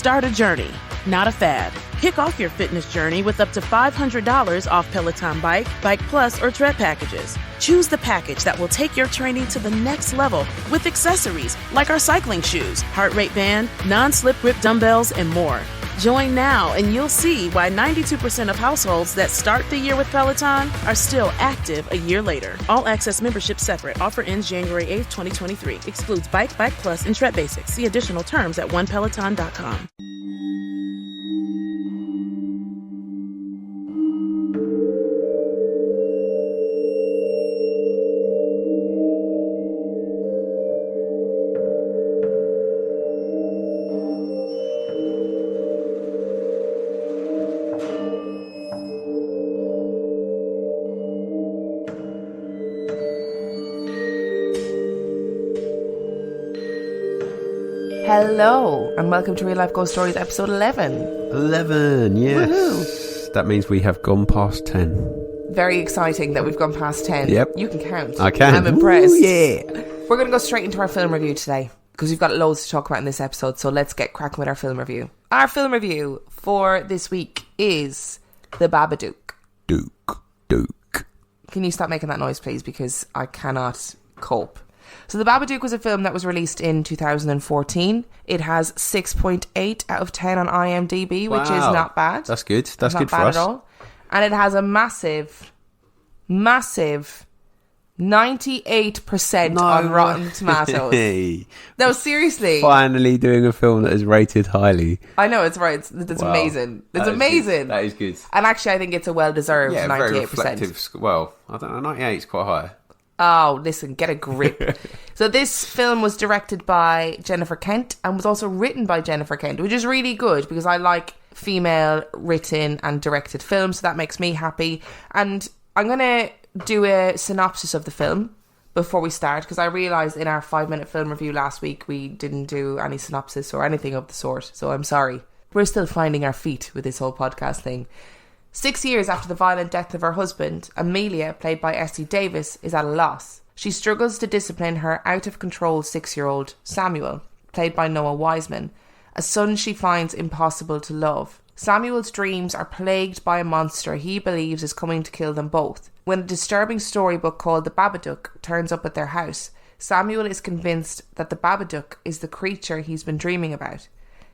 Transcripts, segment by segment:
Start a journey, not a fad. Kick off your fitness journey with up to $500 off Peloton Bike, Bike Plus, or Tread packages. Choose the package that will take your training to the next level with accessories like our cycling shoes, heart rate band, non-slip grip dumbbells, and more. Join now and you'll see why 92% of households that start the year with Peloton are still active a year later. All access membership separate. Offer ends January 8th, 2023. Excludes Bike, Bike Plus, and Tread Basics. See additional terms at onepeloton.com. Hello, and welcome to Real Life Ghost Stories, episode 11. 11, yes. Woohoo. That means we have gone past 10. Very exciting that we've gone past 10. Yep. You can count. I can. I'm impressed. Ooh, yeah. We're going to go straight into our film review today, because we've got loads to talk about in this episode, so let's get cracking with our film review. Our film review for this week is The Babadook. Duke. Can you stop making that noise, please, because I cannot cope. So The Babadook was a film that was released in 2014. It has 6.8 out of 10 on IMDb, which is not bad. That's good. That's not good for bad us. at all. And it has a massive 98% on Rotten Tomatoes. No, seriously. Finally doing a film that is rated highly. I know, it's right. It's Wow. amazing. It's That is amazing. good. That is good. And actually, I think it's a well-deserved Yeah, 98%. very reflective. Well, I don't know, 98 is quite high. Oh, listen, get a grip. So this film was directed by Jennifer Kent and was also written by Jennifer Kent, which is really good because I like female written and directed films, so that makes me happy. And I'm going to do a synopsis of the film before we start, because I realised in our 5-minute film review last week we didn't do any synopsis or anything of the sort, so I'm sorry. We're still finding our feet with this whole podcast thing. 6 years after the violent death of her husband, Amelia, played by Essie Davis, is at a loss. She struggles to discipline her out-of-control 6-year-old, Samuel, played by Noah Wiseman, a son she finds impossible to love. Samuel's dreams are plagued by a monster he believes is coming to kill them both. When a disturbing storybook called The Babadook turns up at their house, Samuel is convinced that the Babadook is the creature he's been dreaming about.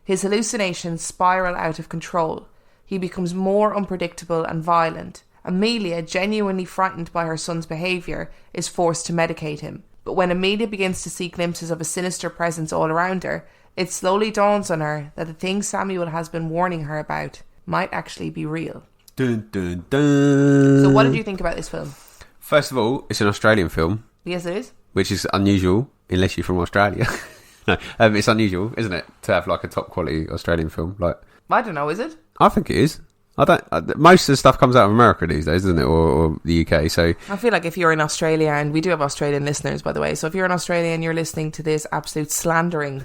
His hallucinations spiral out of control. He becomes more unpredictable and violent. Amelia, genuinely frightened by her son's behaviour, is forced to medicate him. But when Amelia begins to see glimpses of a sinister presence all around her, it slowly dawns on her that the things Samuel has been warning her about might actually be real. Dun, dun, dun. So what did you think about this film? First of all, it's an Australian film. Yes, it is. Which is unusual, unless you're from Australia. No, it's unusual, isn't it, to have like a top quality Australian film? Like, I don't know, is it? I think it is. Most of the stuff comes out of America these days, doesn't it, or the UK? So I feel like if you're in Australia, and we do have Australian listeners, by the way, so if you're in Australia and you're listening to this absolute slandering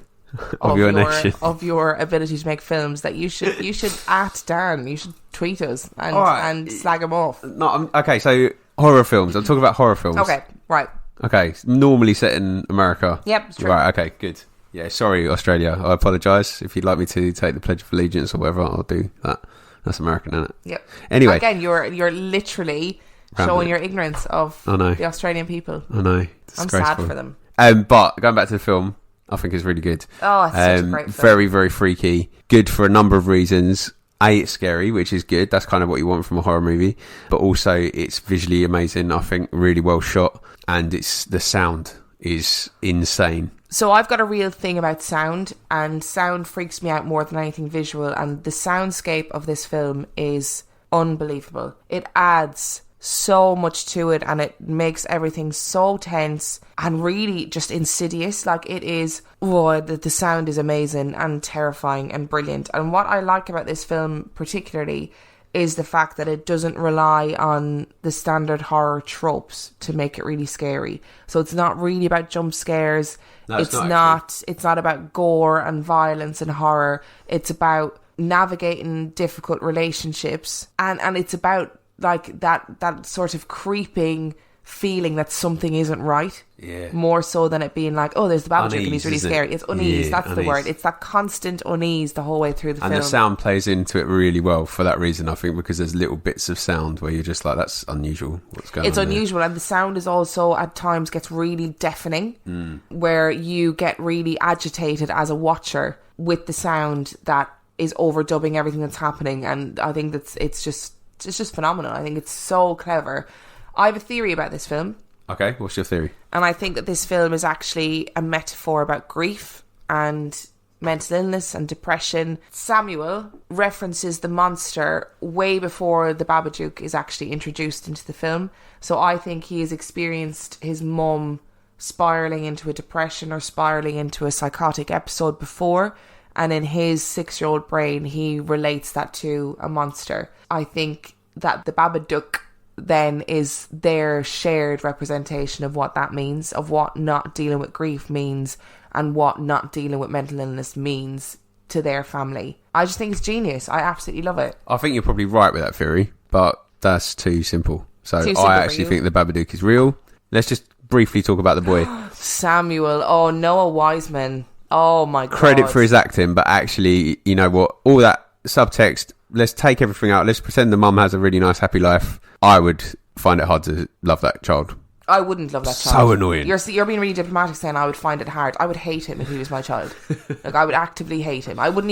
of your nation, of your ability to make films, that you should at Dan, you should tweet us and slag them off. No, okay. So horror films. I'm talking about horror films. Okay, right. Okay, normally set in America. Yep, it's true. Right. Okay, good. Yeah, sorry, Australia. I apologise. If you'd like me to take the Pledge of Allegiance or whatever, I'll do that. That's American, isn't it? Yep. Anyway, again, you're literally showing your ignorance of the Australian people. I know. I'm sad for them. But going back to the film, I think it's really good. Oh, it's such a great film. Very, very freaky. Good for a number of reasons. It's scary, which is good. That's kind of what you want from a horror movie. But also, it's visually amazing. I think really well shot, and the sound is insane. So I've got a real thing about sound, and sound freaks me out more than anything visual, and the soundscape of this film is unbelievable. It adds so much to it, and it makes everything so tense and really just insidious. Like, it is, the sound is amazing and terrifying and brilliant. And what I like about this film particularly is the fact that it doesn't rely on the standard horror tropes to make it really scary. So it's not really about jump scares. No, it's not about gore and violence and horror. It's about navigating difficult relationships, and it's about like that sort of creeping feeling that something isn't right. Yeah. More so than it being like, oh, there's the Babadook and he's really scary. It's unease. That's the word. It's that constant unease the whole way through the film. And the sound plays into it really well for that reason, I think, because there's little bits of sound where you're just like, that's unusual. What's going on? It's unusual, and the sound is also at times gets really deafening, where you get really agitated as a watcher with the sound that is overdubbing everything that's happening. And I think it's just phenomenal. I think it's so clever. I have a theory about this film. Okay, what's your theory? And I think that this film is actually a metaphor about grief and mental illness and depression. Samuel references the monster way before the Babadook is actually introduced into the film. So I think he has experienced his mum spiralling into a depression or spiralling into a psychotic episode before. And in his 6-year-old brain, he relates that to a monster. I think that the Babadook then is their shared representation of what that means, of what not dealing with grief means and what not dealing with mental illness means to their family. I just think it's genius. I absolutely love it. I think you're probably right with that theory, but that's too simple. So I actually think the Babadook is real. Let's just briefly talk about the boy. Samuel. Oh, Noah Wiseman. Oh my God. Credit for his acting, but actually, you know what? All that subtext, let's take everything out. Let's pretend the mum has a really nice, happy life. I would find it hard to love that child. I wouldn't love that child. So annoying. You're being really diplomatic saying I would find it hard. I would hate him if he was my child. Like, I would actively hate him. I wouldn't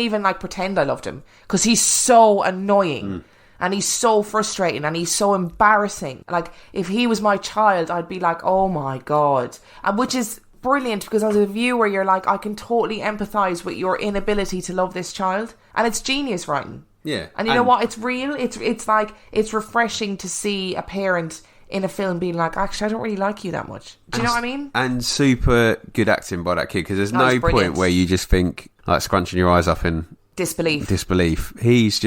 even like pretend I loved him, because he's so annoying and he's so frustrating and he's so embarrassing. Like, if he was my child, I'd be like, oh my God. And which is brilliant, because as a viewer, you're like, I can totally empathise with your inability to love this child. And it's genius writing. Yeah. And you know what? It's real. It's like, it's refreshing to see a parent in a film being like, actually, I don't really like you that much. Do you know what I mean? And super good acting by that kid, because there's no point where you just think, like, scrunching your eyes up in disbelief. He's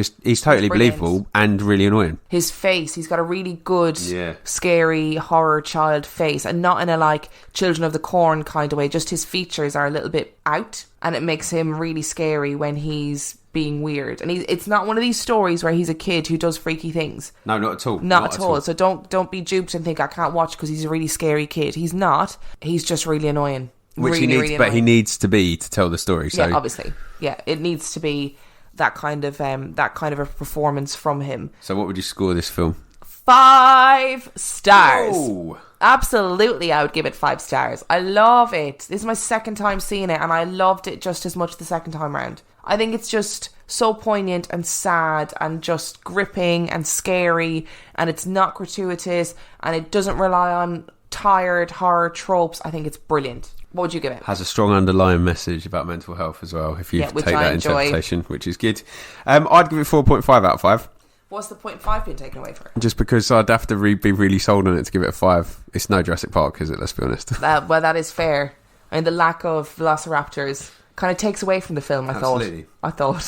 totally believable and really annoying. His face, he's got a really good, scary horror child face, and not in a like Children of the Corn kind of way. Just his features are a little bit out, and it makes him really scary when he's being weird. And it's not one of these stories where he's a kid who does freaky things. No, not at all. Not at all. So don't be duped and think I can't watch because he's a really scary kid. He's not. He's just really annoying. Which he needs, really but he needs to be to tell the story. So. Yeah, obviously. Yeah, it needs to be that kind of a performance from him. So what would you score this film? 5 stars. Oh. Absolutely, I would give it 5 stars. I love it. This is my second time seeing it, and I loved it just as much the second time round. I think it's just so poignant and sad and just gripping and scary, and it's not gratuitous, and it doesn't rely on tired horror tropes. I think it's brilliant. What would you give it? Has a strong underlying message about mental health as well, if you take that interpretation, which is good. I'd give it 4.5 out of 5. What's the 0.5 being taken away for? Just because I'd have to be really sold on it to give it a 5. It's no Jurassic Park, is it? Let's be honest. Well, that is fair. I mean, the lack of velociraptors kind of takes away from the film, I thought.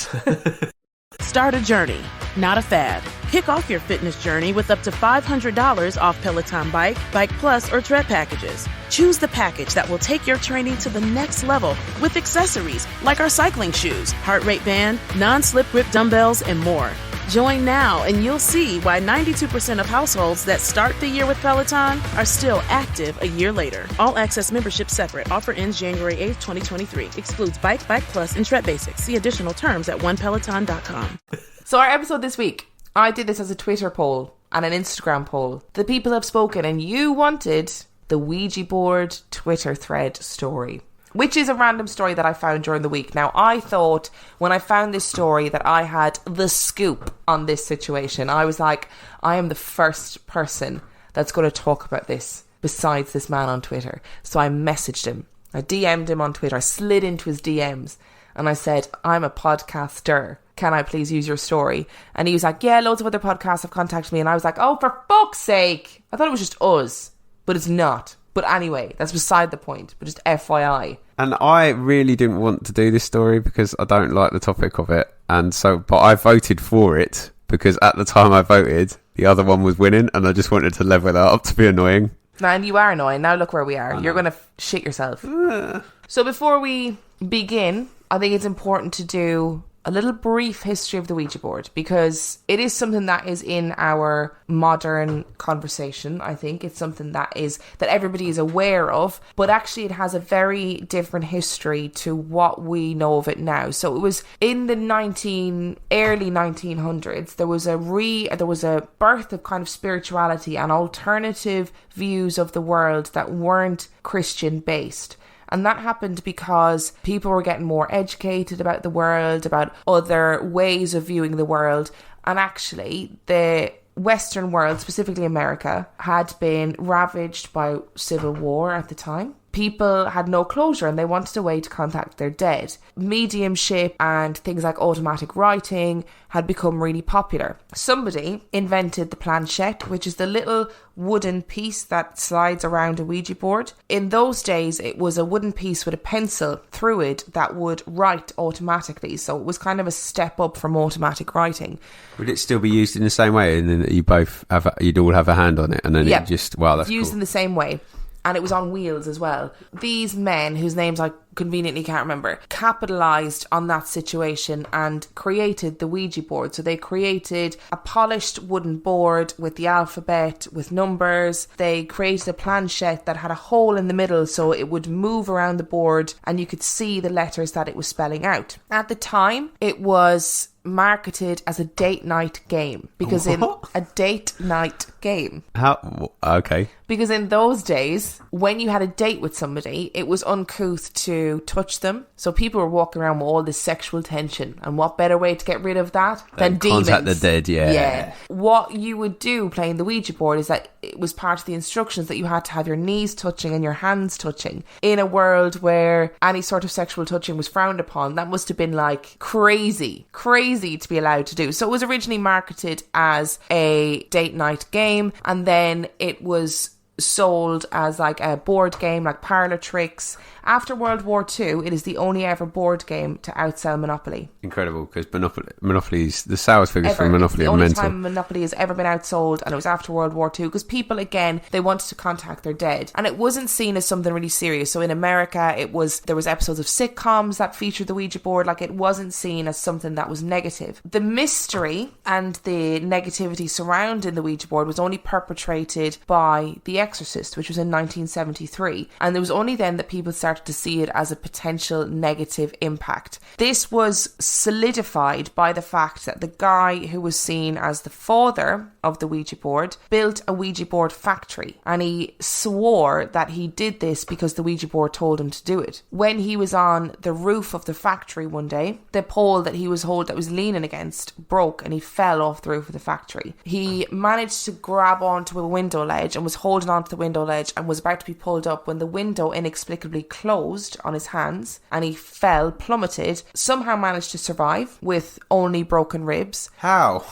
Start a journey, not a fad. Kick off your fitness journey with up to $500 off Peloton Bike, Bike Plus, or Tread packages. Choose the package that will take your training to the next level with accessories like our cycling shoes, heart rate band, non-slip grip dumbbells, and more. Join now and you'll see why 92% of households that start the year with Peloton are still active a year later. All access membership separate. Offer ends January 8th, 2023. Excludes Bike, Bike Plus, and Tread Basics. See additional terms at onepeloton.com. So our episode this week, I did this as a Twitter poll and an Instagram poll. The people have spoken and you wanted the Ouija board Twitter thread story, which is a random story that I found during the week. Now, I thought when I found this story that I had the scoop on this situation. I was like, I am the first person that's going to talk about this besides this man on Twitter. So I messaged him. I DM'd him on Twitter. I slid into his DMs and I said, I'm a podcaster. Can I please use your story? And he was like, yeah, loads of other podcasts have contacted me. And I was like, oh, for fuck's sake. I thought it was just us, but it's not. But anyway, that's beside the point. But just FYI. And I really didn't want to do this story because I don't like the topic of it. And so, but I voted for it because at the time I voted, the other one was winning and I just wanted to level that up to be annoying. Man, you are annoying. Now look where we are. You're going to shit yourself. So before we begin, I think it's important to do a little brief history of the Ouija board, because it is something that is in our modern conversation. I think it's something that everybody is aware of, but actually it has a very different history to what we know of it now. So it was in the early 1900s. There was a birth of kind of spirituality and alternative views of the world that weren't Christian based. And that happened because people were getting more educated about the world, about other ways of viewing the world. And actually, the Western world, specifically America, had been ravaged by civil war at the time. People had no closure and they wanted a way to contact their dead. Mediumship and things like automatic writing had become really popular. Somebody invented the planchette, which is the little wooden piece that slides around a Ouija board. In those days, it was a wooden piece with a pencil through it that would write automatically. So it was kind of a step up from automatic writing. Would it still be used in the same way? And then you'd all have a hand on it, and then Yeah, it just, wow, that's used cool. in the same way. And it was on wheels as well. These men, whose names I conveniently can't remember, capitalised on that situation and created the Ouija board. So they created a polished wooden board with the alphabet, with numbers. They created a planchette that had a hole in the middle so it would move around the board and you could see the letters that it was spelling out. At the time, it was marketed as a date night game, because in a date night game. How? Okay. Because in those days, when you had a date with somebody, it was uncouth to touch them. So people were walking around with all this sexual tension. And what better way to get rid of that than demons? Contact the dead, yeah. Yeah. What you would do playing the Ouija board is that it was part of the instructions that you had to have your knees touching and your hands touching. In a world where any sort of sexual touching was frowned upon, that must have been like crazy to be allowed to do. So it was originally marketed as a date night game, and then it was sold as like a board game, like parlour tricks. After World War II, it is the only ever board game to outsell Monopoly. Incredible, because Monopoly's, the sales figures for Monopoly are mental. It's the only time Monopoly has ever been outsold, and it was after World War II, because people, again, they wanted to contact their dead. And it wasn't seen as something really serious. So in America, there was episodes of sitcoms that featured the Ouija board. Like, it wasn't seen as something that was negative. The mystery and the negativity surrounding the Ouija board was only perpetrated by The Exorcist, which was in 1973. And it was only then that people started to see it as a potential negative impact. This was solidified by the fact that the guy who was seen as the father of the Ouija board built a Ouija board factory, and he swore that he did this because the Ouija board told him to do it. When he was on the roof of the factory one day, the pole that he was leaning against broke and he fell off the roof of the factory. He managed to grab onto a window ledge and was holding onto the window ledge and was about to be pulled up when the window inexplicably closed on his hands and he fell, plummeted, somehow managed to survive with only broken ribs. How?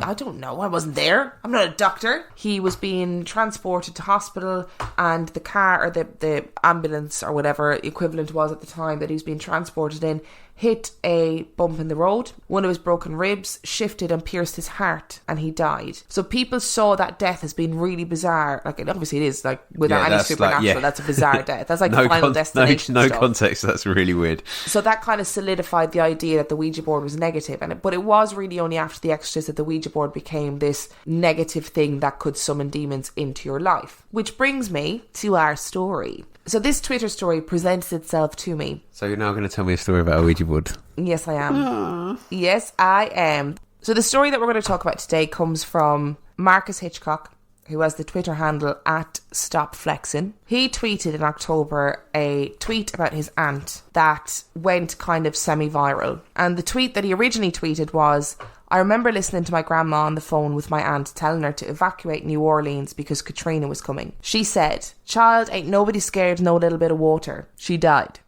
I don't know. I wasn't there. I'm not a doctor. He was being transported to hospital, and the car, or the ambulance or whatever equivalent was at the time that he was being transported in, hit a bump in the road. One of his broken ribs shifted and pierced his heart, and he died. So people saw that death as being really bizarre. Like, obviously it is, like, without any supernatural, that's a bizarre death. That's like Final Destination No stuff. context, that's really weird. So that kind of solidified the idea that the Ouija board was negative. But it was really only after The Exorcist that the Ouija board became this negative thing that could summon demons into your life. Which brings me to our story. So this Twitter story presents itself to me. So you're now going to tell me a story about a Ouija board? Yes, I am. Yes, I am. So the story that we're going to talk about today comes from Marcus Hitchcock, who has the Twitter handle @StopFlexing. He tweeted in October a tweet about his aunt that went kind of semi-viral. And the tweet that he originally tweeted was, "I remember listening to my grandma on the phone with my aunt telling her to evacuate New Orleans because Katrina was coming. She said, 'Child, ain't nobody scared no little bit of water.' She died."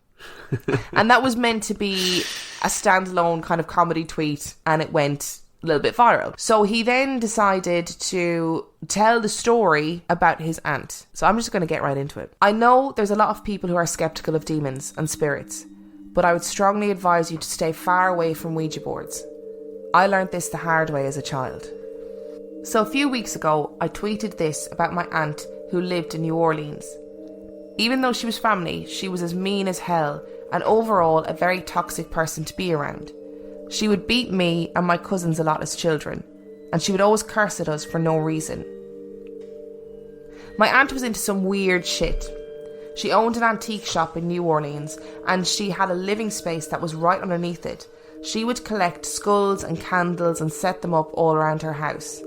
And that was meant to be a standalone kind of comedy tweet, and it went a little bit viral. So he then decided to tell the story about his aunt. So I'm just going to get right into it. I know there's a lot of people who are skeptical of demons and spirits, but I would strongly advise you to stay far away from Ouija boards. I learned this the hard way as a child. So a few weeks ago, I tweeted this about my aunt who lived in New Orleans. Even though she was family, she was as mean as hell and overall a very toxic person to be around. She would beat me and my cousins a lot as children, and she would always curse at us for no reason. My aunt was into some weird shit. She owned an antique shop in New Orleans, and she had a living space that was right underneath it. She would collect skulls and candles and set them up all around her house.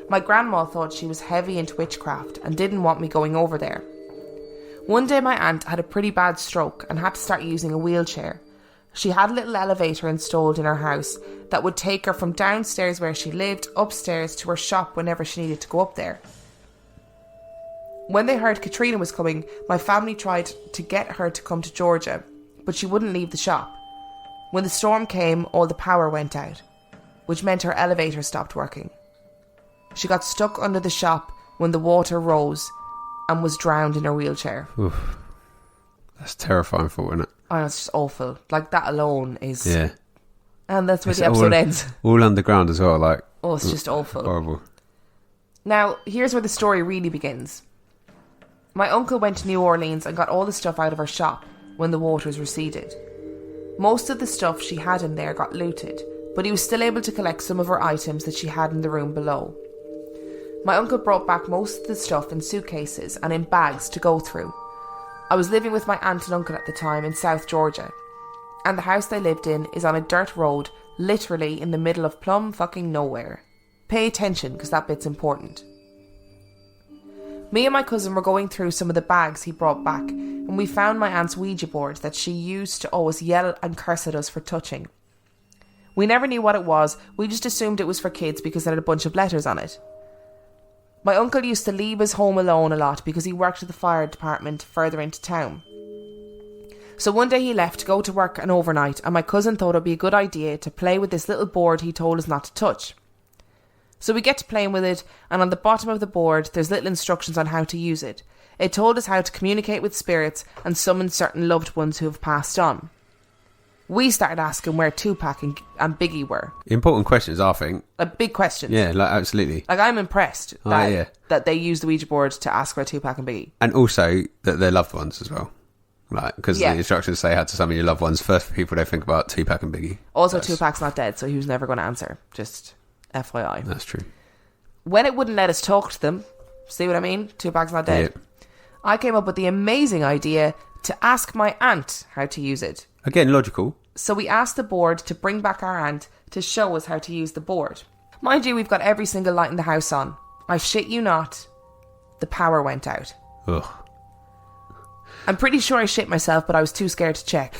My grandma thought she was heavy into witchcraft and didn't want me going over there. One day my aunt had a pretty bad stroke and had to start using a wheelchair. She had a little elevator installed in her house that would take her from downstairs where she lived upstairs to her shop whenever she needed to go up there. When they heard Katrina was coming, my family tried to get her to come to Georgia, but she wouldn't leave the shop. When the storm came, all the power went out, which meant her elevator stopped working. She got stuck under the shop when the water rose and was drowned in her wheelchair. Oof. That's terrifying for, isn't it? Oh, it's just awful. Like, that alone is... Yeah. And that's where the episode ends. All underground as well, like... Oh, it's just awful. Horrible. Now, here's where the story really begins. My uncle went to New Orleans and got all the stuff out of her shop when the waters receded. Most of the stuff she had in there got looted, but he was still able to collect some of her items that she had in the room below. My uncle brought back most of the stuff in suitcases and in bags to go through. I was living with my aunt and uncle at the time in South Georgia, and the house they lived in is on a dirt road, literally in the middle of plumb fucking nowhere. Pay attention, because that bit's important. Me and my cousin were going through some of the bags he brought back, and we found my aunt's Ouija board that she used to always yell and curse at us for touching. We never knew what it was, we just assumed it was for kids because it had a bunch of letters on it. My uncle used to leave his home alone a lot because he worked at the fire department further into town. So one day he left to go to work an overnight, and my cousin thought it would be a good idea to play with this little board he told us not to touch. So we get to playing with it, and on the bottom of the board there's little instructions on how to use it. It told us how to communicate with spirits and summon certain loved ones who have passed on. We started asking where Tupac and Biggie were. Important questions, I think. Big questions. Yeah, like absolutely. Like, I'm impressed that they used the Ouija board to ask where Tupac and Biggie. And also that they're loved ones as well. Like, because the instructions say how to summon your loved ones. First people they think about Tupac and Biggie. Also, Tupac's not dead, so he was never going to answer. Just FYI. That's true. When it wouldn't let us talk to them, see what I mean? Tupac's not dead. Yeah. I came up with the amazing idea to ask my aunt how to use it. Again, logical. So we asked the board to bring back our aunt to show us how to use the board. Mind you, we've got every single light in the house on. I shit you not, the power went out. Ugh. I'm pretty sure I shit myself, but I was too scared to check.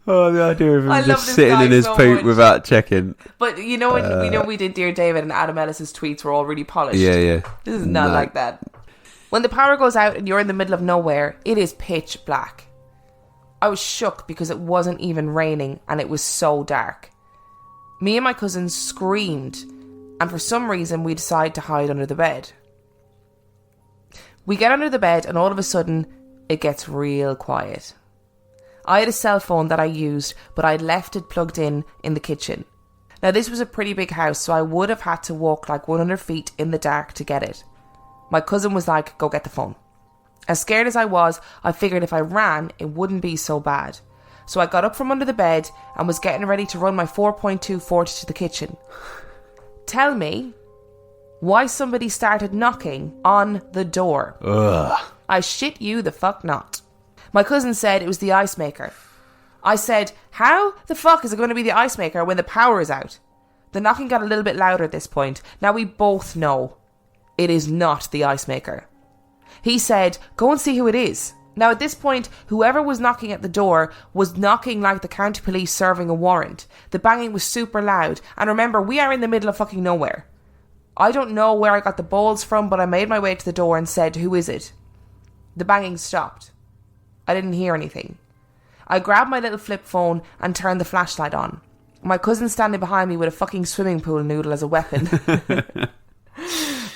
Oh, the idea of him I just sitting in his so poop much. without checking. But you know when we did Dear David and Adam Ellis's tweets were all really polished? Yeah. This is not like that. When the power goes out and you're in the middle of nowhere, it is pitch black. I was shook because it wasn't even raining and it was so dark. Me and my cousin screamed, and for some reason we decided to hide under the bed. We get under the bed and all of a sudden it gets real quiet. I had a cell phone that I used, but I'd left it plugged in the kitchen. Now this was a pretty big house, so I would have had to walk like 100 feet in the dark to get it. My cousin was like, go get the phone. As scared as I was, I figured if I ran, it wouldn't be so bad. So I got up from under the bed and was getting ready to run my 4.2 40 to the kitchen. Tell me why somebody started knocking on the door. Ugh. I shit you the fuck not. My cousin said it was the ice maker. I said, how the fuck is it going to be the ice maker when the power is out? The knocking got a little bit louder at this point. Now we both know it is not the ice maker. He said, go and see who it is. Now at this point, whoever was knocking at the door was knocking like the county police serving a warrant. The banging was super loud. And remember, we are in the middle of fucking nowhere. I don't know where I got the balls from, but I made my way to the door and said, who is it? The banging stopped. I didn't hear anything. I grabbed my little flip phone and turned the flashlight on. My cousin standing behind me with a fucking swimming pool noodle as a weapon.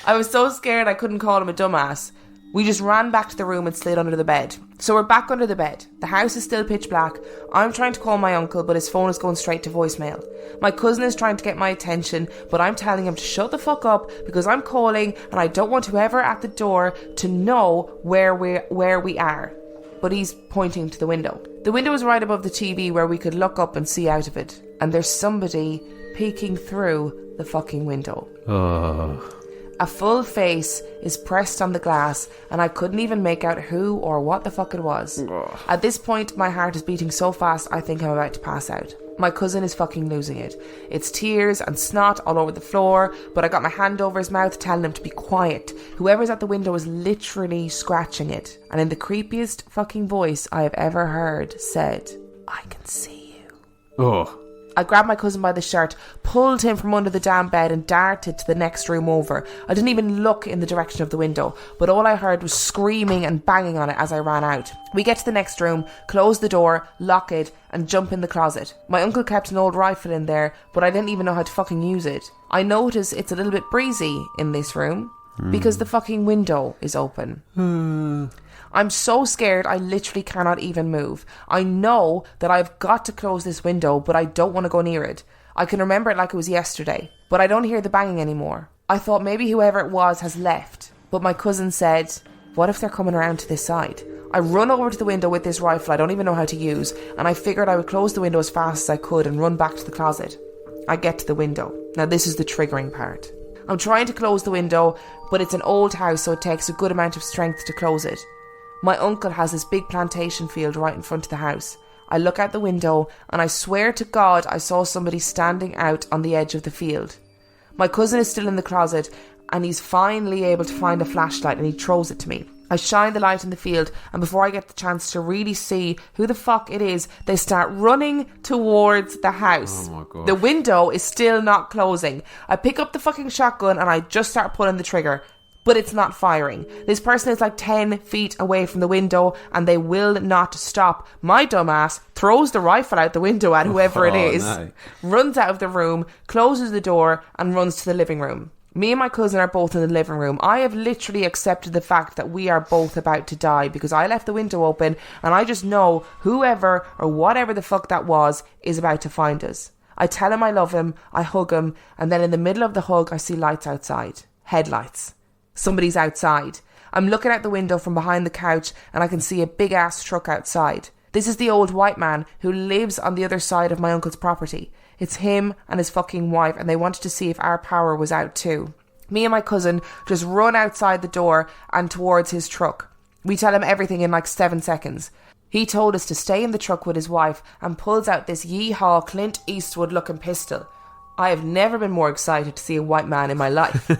I was so scared I couldn't call him a dumbass. We just ran back to the room and slid under the bed. So we're back under the bed. The house is still pitch black. I'm trying to call my uncle, but his phone is going straight to voicemail. My cousin is trying to get my attention, but I'm telling him to shut the fuck up because I'm calling and I don't want whoever at the door to know where we are. but he's pointing to the window. The window is right above the TV where we could look up and see out of it. And there's somebody peeking through the fucking window. Oh. A full face is pressed on the glass, and I couldn't even make out who or what the fuck it was. Oh. At this point, my heart is beating so fast I think I'm about to pass out. My cousin is fucking losing it. It's tears and snot all over the floor, but I got my hand over his mouth telling him to be quiet. Whoever's at the window is literally scratching it, and in the creepiest fucking voice I have ever heard said, "I can see you." Oh. I grabbed my cousin by the shirt, pulled him from under the damn bed and darted to the next room over. I didn't even look in the direction of the window, but all I heard was screaming and banging on it as I ran out. We get to the next room, close the door, lock it, and jump in the closet. My uncle kept an old rifle in there, but I didn't even know how to fucking use it. I notice it's a little bit breezy in this room because the fucking window is open. I'm so scared I literally cannot even move. I know that I've got to close this window, but I don't want to go near it. I can remember it like it was yesterday, but I don't hear the banging anymore. I thought maybe whoever it was has left, but my cousin said, "What if they're coming around to this side?" I run over to the window with this rifle I don't even know how to use, and I figured I would close the window as fast as I could and run back to the closet. I get to the window. Now this is the triggering part. I'm trying to close the window, but it's an old house, so it takes a good amount of strength to close it. My uncle has this big plantation field right in front of the house. I look out the window and I swear to God I saw somebody standing out on the edge of the field. My cousin is still in the closet and he's finally able to find a flashlight and he throws it to me. I shine the light in the field, and before I get the chance to really see who the fuck it is, they start running towards the house. Oh my God. The window is still not closing. I pick up the fucking shotgun and I just start pulling the trigger. But it's not firing. This person is like 10 feet away from the window and they will not stop. My dumbass throws the rifle out the window at whoever it is, no. runs out of the room, closes the door and runs to the living room. Me and my cousin are both in the living room. I have literally accepted the fact that we are both about to die because I left the window open and I just know whoever or whatever the fuck that was is about to find us. I tell him I love him, I hug him, and then in the middle of the hug I see lights outside. Headlights. Somebody's outside. I'm looking out the window from behind the couch and I can see a big ass truck outside. This is the old white man who lives on the other side of my uncle's property. It's him and his fucking wife and they wanted to see if our power was out too. Me and my cousin just run outside the door and towards his truck. We tell him everything in like 7 seconds. He told us to stay in the truck with his wife and pulls out this yeehaw Clint Eastwood looking pistol. I have never been more excited to see a white man in my life.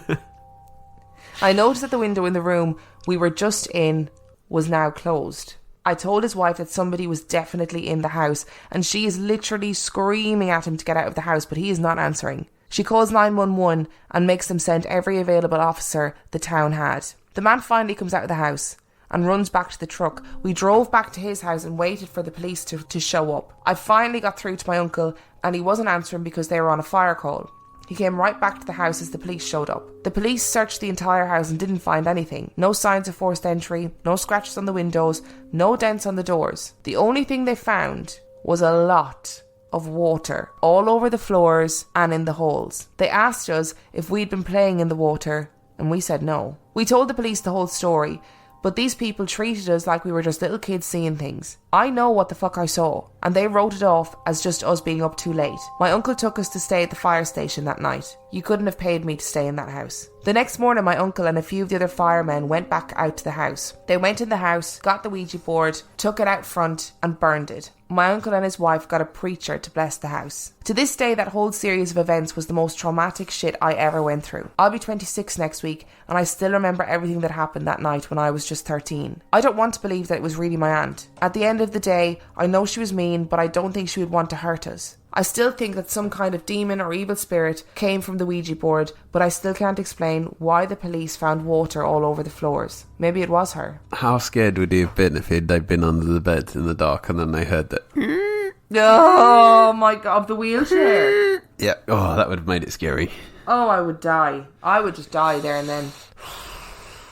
I noticed that the window in the room we were just in was now closed. I told his wife that somebody was definitely in the house and she is literally screaming at him to get out of the house, but he is not answering. She calls 911 and makes them send every available officer the town had. The man finally comes out of the house and runs back to the truck. We drove back to his house and waited for the police to show up. I finally got through to my uncle and he wasn't answering because they were on a fire call. He came right back to the house as the police showed up. The police searched the entire house and didn't find anything. No signs of forced entry, no scratches on the windows, no dents on the doors. The only thing they found was a lot of water all over the floors and in the holes. They asked us if we'd been playing in the water and we said no. We told the police the whole story, but these people treated us like we were just little kids seeing things. I know what the fuck I saw, and they wrote it off as just us being up too late. My uncle took us to stay at the fire station that night. You couldn't have paid me to stay in that house. The next morning, my uncle and a few of the other firemen went back out to the house. They went in the house, got the Ouija board, took it out front, and burned it. My uncle and his wife got a preacher to bless the house. To this day, that whole series of events was the most traumatic shit I ever went through. I'll be 26 next week, and I still remember everything that happened that night when I was just 13. I don't want to believe that it was really my aunt. At the end of the day, I know she was mean, but I don't think she would want to hurt us. I still think that some kind of demon or evil spirit came from the Ouija board, but I still can't explain why the police found water all over the floors. Maybe it was her. How scared would he have been if they'd been under the bed in the dark and then they heard that? Oh my God, the wheelchair. Yeah, oh, that would have made it scary. Oh, I would die. I would just die there and then.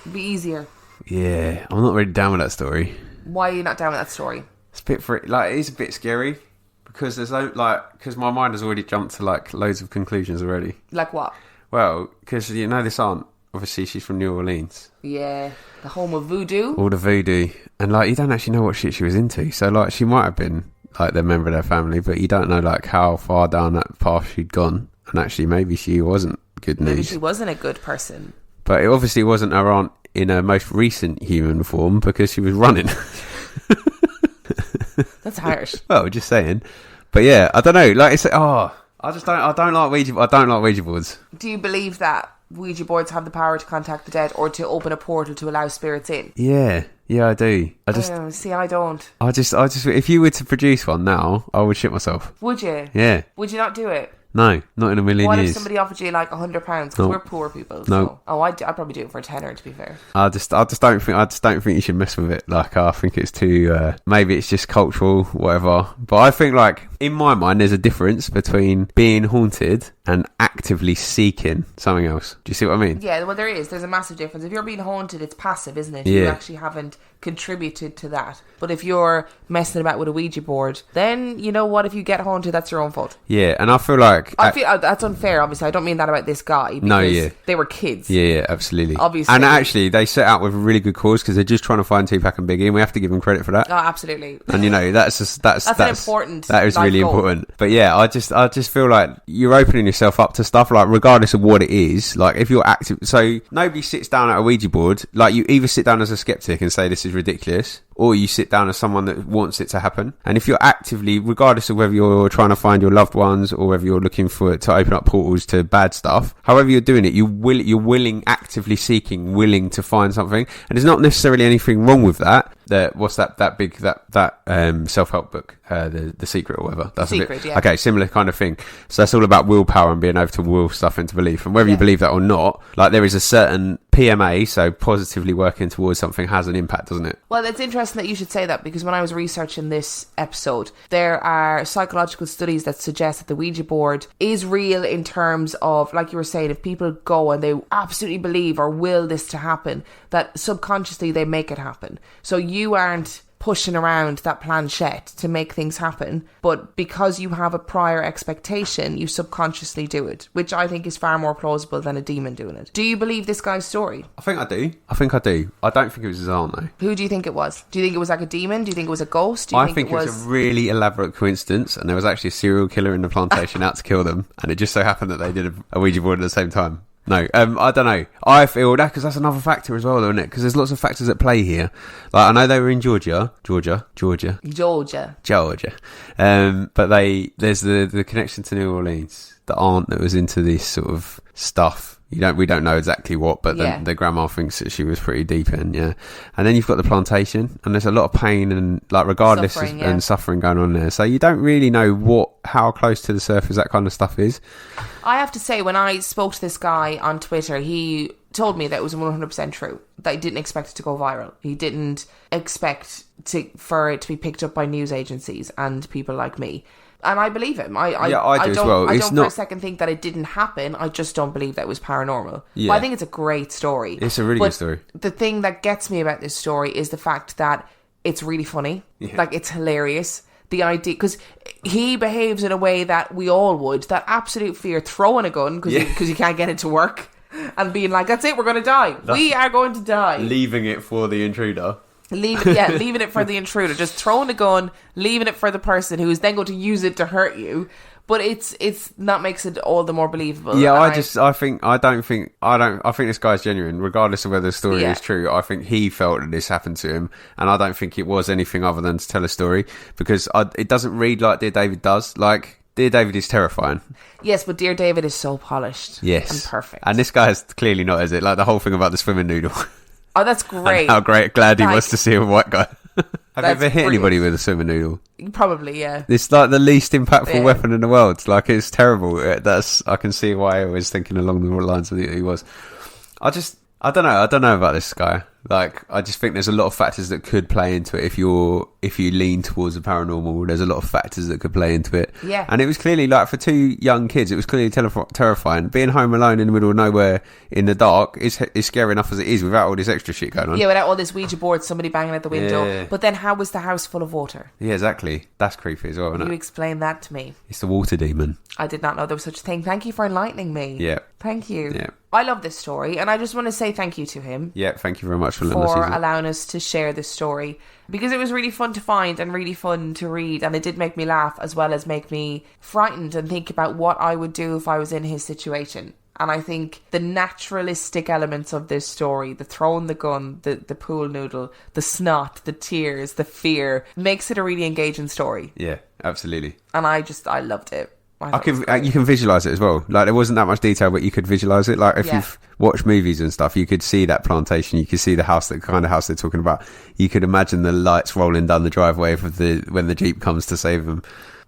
It'd be easier. Yeah, I'm not really down with that story. Why are you not down with that story? It's a bit it is a bit scary because because my mind has already jumped to loads of conclusions already. Like what? Well, because this aunt obviously she's from New Orleans. Yeah, the home of voodoo. All the voodoo. And, like, you don't actually know what shit she was into. So, like, she might have been, like, the member of their family, but you don't know, like, how far down that path she'd gone. And actually, maybe she wasn't good news. Maybe she wasn't a good person. But it obviously wasn't her aunt in her most recent human form because she was running. That's harsh. Well, just saying. But yeah, I don't know. Like it's I don't like Ouija boards. Do you believe that Ouija boards have the power to contact the dead or to open a portal to allow spirits in? Yeah, I do. I don't. I just if you were to produce one now, I would shit myself. Would you? Yeah. Would you not do it? No, not in a million What years. if somebody offered you like £100? Because we're poor people. No. So. I'd probably do it for a tenner, to be fair. I just don't think you should mess with it. Like I think it's too. Maybe it's just cultural, whatever. But I think like in my mind, there's a difference between being haunted and actively seeking something else. Do you see what I mean? Yeah, well, there is. There's a massive difference. If you're being haunted, it's passive, isn't it? Yeah. You actually haven't contributed to that. But if you're messing about with a Ouija board, then you know what? If you get haunted, that's your own fault. Yeah, and I feel like I feel that's unfair. Obviously, I don't mean that about this guy. Because they were kids. Yeah, absolutely. Obviously, and actually, they set out with a really good cause because they're just trying to find Tupac and Biggie, and we have to give them credit for that. Oh, absolutely. And you know, that's an important. That is life really goal. important. But yeah, I just feel like you're opening yourself up to stuff like regardless of what it is. Like if you're active, so nobody sits down at a Ouija board. Like you either sit down as a skeptic and say this is ridiculous, or you sit down as someone that wants it to happen. And if you're actively, regardless of whether you're trying to find your loved ones or whether you're looking to open up portals to bad stuff, however you're doing it, you're willing, actively seeking, willing to find something. And there's not necessarily anything wrong with that. What's that self-help book, the Secret or whatever. That's Secret, a bit, yeah. Okay, similar kind of thing. So that's all about willpower and being able to will stuff into belief. And whether you believe that or not, like there is a certain PMA, so positively working towards something has an impact, doesn't it? Well, it's interesting that you should say that because when I was researching this episode, there are psychological studies that suggest that the Ouija board is real in terms of, like you were saying, if people go and they absolutely believe or will this to happen, that subconsciously they make it happen. So you aren't pushing around that planchette to make things happen, but because you have a prior expectation, you subconsciously do it, which I think is far more plausible than a demon doing it. Do you believe this guy's story? I think I do. I don't think it was his aunt though. Who do you think it was? Do you think it was like a demon? Do you think it was a ghost? Do you I think it was a really elaborate coincidence, and there was actually a serial killer in the plantation out to kill them, and it just so happened that they did a Ouija board at the same time. No, I don't know. I feel that because that's another factor as well, though, isn't it? Because there's lots of factors at play here. Like I know they were in Georgia. But there's the connection to New Orleans. The aunt that was into this sort of stuff. We don't know exactly what, but the grandma thinks that she was pretty deep in, yeah. And then you've got the plantation, and there's a lot of pain and like regardless and suffering going on there. So you don't really know how close to the surface that kind of stuff is. I have to say, when I spoke to this guy on Twitter, he told me that it was 100% true. That he didn't expect it to go viral. He didn't expect for it to be picked up by news agencies and people like me. And I believe him. I do as well. I don't for a second think that it didn't happen. I just don't believe that it was paranormal. Yeah. But I think it's a great story. It's a really good story. The thing that gets me about this story is the fact that it's really funny. Yeah. Like, it's hilarious. The idea, because he behaves in a way that we all would. That absolute fear, throwing a gun because you can't get it to work, and being like, "That's it, we're going to die. We are going to die." Leaving it for the intruder. Leaving it for the intruder. Just throwing a gun, leaving it for the person who is then going to use it to hurt you. But it's that makes it all the more believable. Yeah, I think this guy's genuine, regardless of whether the story is true. I think he felt that this happened to him, and I don't think it was anything other than to tell a story, because it doesn't read like Dear David does. Like, Dear David is terrifying. Yes, but Dear David is so polished. Yes. And perfect. And this guy is clearly not, is it? Like the whole thing about the swimming noodle. Oh, that's great. And how glad he was to see a white guy. Have you ever hit anybody with a swimming noodle? Probably, yeah. It's like the least impactful weapon in the world. Like, it's terrible. I can see why I was thinking along the lines of he was. I don't know about this guy. Like, I just think there's a lot of factors that could play into it. If you lean towards the paranormal, there's a lot of factors that could play into it. Yeah. And it was clearly, like, for 2 young kids, it was clearly terrifying. Being home alone in the middle of nowhere in the dark is scary enough as it is without all this extra shit going on. Yeah, without all this Ouija board, somebody banging at the window. Yeah. But then how was the house full of water? Yeah, exactly. That's creepy as well, isn't You it? explain that to me. It's the water demon. I did not know there was such a thing. Thank you for enlightening me. Yeah. Thank you. Yeah. I love this story, and I just want to say thank you to him. Yeah, thank you very much for letting us For use it. allowing us to share this story, because it was really fun to find and really fun to read, and it did make me laugh as well as make me frightened and think about what I would do if I was in his situation. And I think the naturalistic elements of this story, the throwing the gun, the pool noodle, the snot, the tears, the fear, makes it a really engaging story. Yeah, absolutely. And I loved it. You can visualize it as well. Like, there wasn't that much detail, but you could visualize it. Like, if you've watched movies and stuff, you could see that plantation. You could see the house, the kind of house they're talking about. You could imagine the lights rolling down the driveway when the Jeep comes to save them.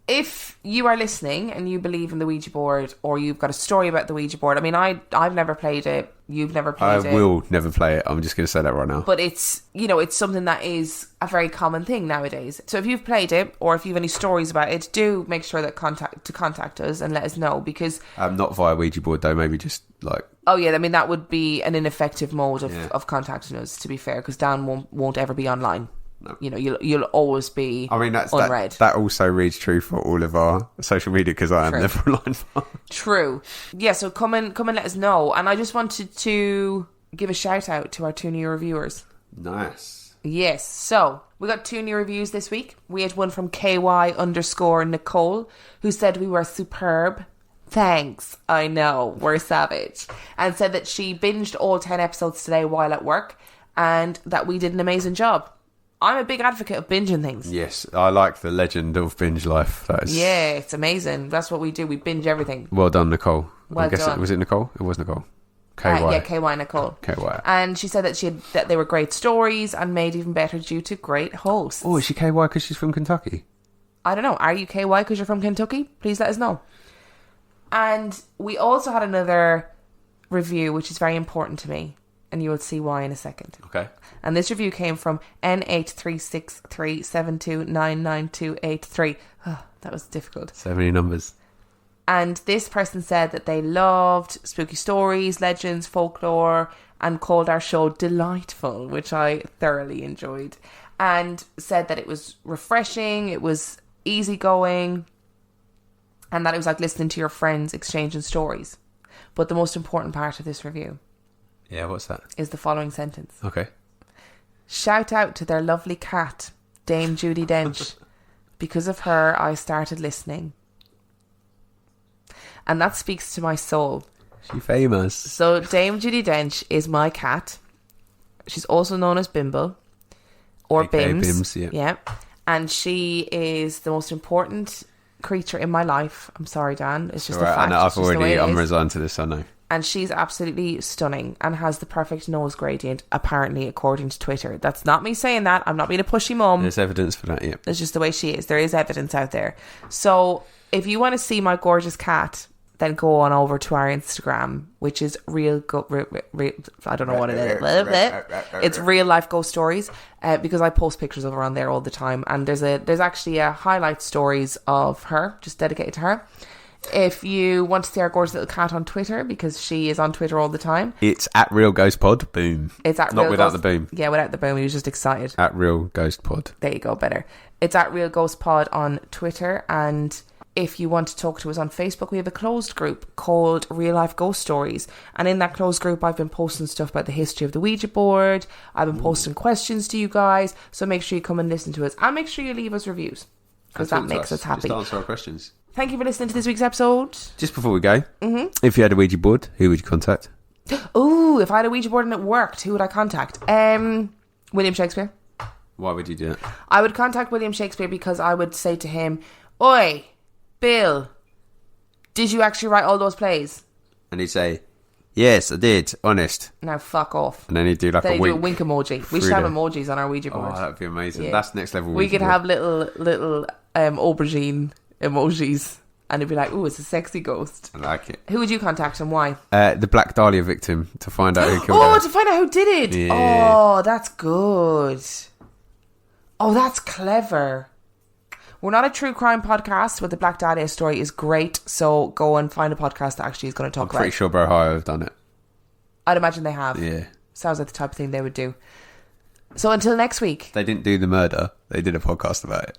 If you are listening and you believe in the Ouija board, or you've got a story about the Ouija board, I mean, I've never played it. You've never played it. I will never play it. I'm just going to say that right now. But it's, it's something that is a very common thing nowadays. So if you've played it, or if you have any stories about it, do make sure that contact us and let us know, because not via Ouija board though. Maybe just like. Oh yeah, I mean that would be an ineffective mode of contacting us. To be fair, because Dan won't ever be online. No. You'll always be. I mean, unread. That also reads true for all of our social media, because I am never online. True. Yeah. So come and let us know. And I just wanted to give a shout out to our 2 new reviewers. Nice. Yes. So we got 2 new reviews this week. We had one from KY_Nicole, who said we were superb. Thanks. I know, we're savage. And said that she binged all 10 episodes today while at work, and that we did an amazing job. I'm a big advocate of binging things. Yes, I like the legend of binge life. Yeah, it's amazing. That's what we do. We binge everything. Well done, Nicole. Well done. Was it Nicole? It was Nicole. KY. Yeah, KY Nicole. KY. And she said that they were great stories and made even better due to great hosts. Oh, is she KY because she's from Kentucky? I don't know. Are you KY because you're from Kentucky? Please let us know. And we also had another review, which is very important to me, and you will see why in a second. Okay. And this review came from N836372999283. Oh, that was difficult. So many numbers. And this person said that they loved spooky stories, legends, folklore, and called our show delightful, which I thoroughly enjoyed. And said that it was refreshing, it was easygoing, and that it was like listening to your friends exchanging stories. But the most important part of this review... Yeah, what's that? Is the following sentence. Okay. Shout out to their lovely cat, Dame Judi Dench. Because of her, I started listening. And that speaks to my soul. She's famous. So Dame Judi Dench is my cat. She's also known as Bimble. Or AKA Bims. Bims, yeah. And she is the most important creature in my life. I'm sorry, Dan. It's just right, a fact. I know, I'm resigned to this, I know. And she's absolutely stunning and has the perfect nose gradient, apparently, according to Twitter. That's not me saying that. I'm not being a pushy mum. There's evidence for that, yeah. It's just the way she is. There is evidence out there. So if you want to see my gorgeous cat, then go on over to our Instagram, which is I don't know what it is. It's Real Life Ghost Stories, because I post pictures of her on there all the time. And there's actually a highlight stories of her, just dedicated to her. If you want to see our gorgeous little cat on Twitter, because she is on Twitter all the time, it's at Real Ghost Pod. Boom. It's at not Real without Ghost, the boom. Yeah, without the boom. He was just excited. At Real Ghost Pod. There you go. Better. It's at Real Ghost Pod on Twitter, and if you want to talk to us on Facebook, we have a closed group called Real Life Ghost Stories. And in that closed group, I've been posting stuff about the history of the Ouija board. I've been posting questions to you guys. So make sure you come and listen to us. And make sure you leave us reviews, because that makes us happy. Just answer our questions. Thank you for listening to this week's episode. Just before we go, if you had a Ouija board, who would you contact? Ooh, if I had a Ouija board and it worked, who would I contact? William Shakespeare. Why would you do that? I would contact William Shakespeare because I would say to him, "Oi, Bill, did you actually write all those plays?" And he'd say, "Yes, I did, honest." Now fuck off. And then he'd do like a wink. Do a wink emoji. We should have emojis on our Ouija board. Oh, that'd be amazing. Yeah. That's next level. We could have little aubergine emojis. and it'd be like, ooh, it's a sexy ghost. I like it. Who would you contact and why? The Black Dahlia victim, to find out who killed Oh, her. to find out who did it. Yeah. Oh, that's good. Oh, that's clever. We're not a true crime podcast, but the Black Dahlia story is great. So go and find a podcast that actually is going to talk I'm about pretty it. sure Ohio have done it. I'd imagine they have. Yeah. Sounds like the type of thing they would do. So until next week. They didn't do the murder. They did a podcast about it.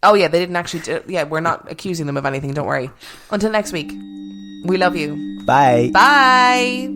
Oh, yeah, they didn't actually do... Yeah, we're not accusing them of anything, don't worry. Until next week. We love you. Bye. Bye.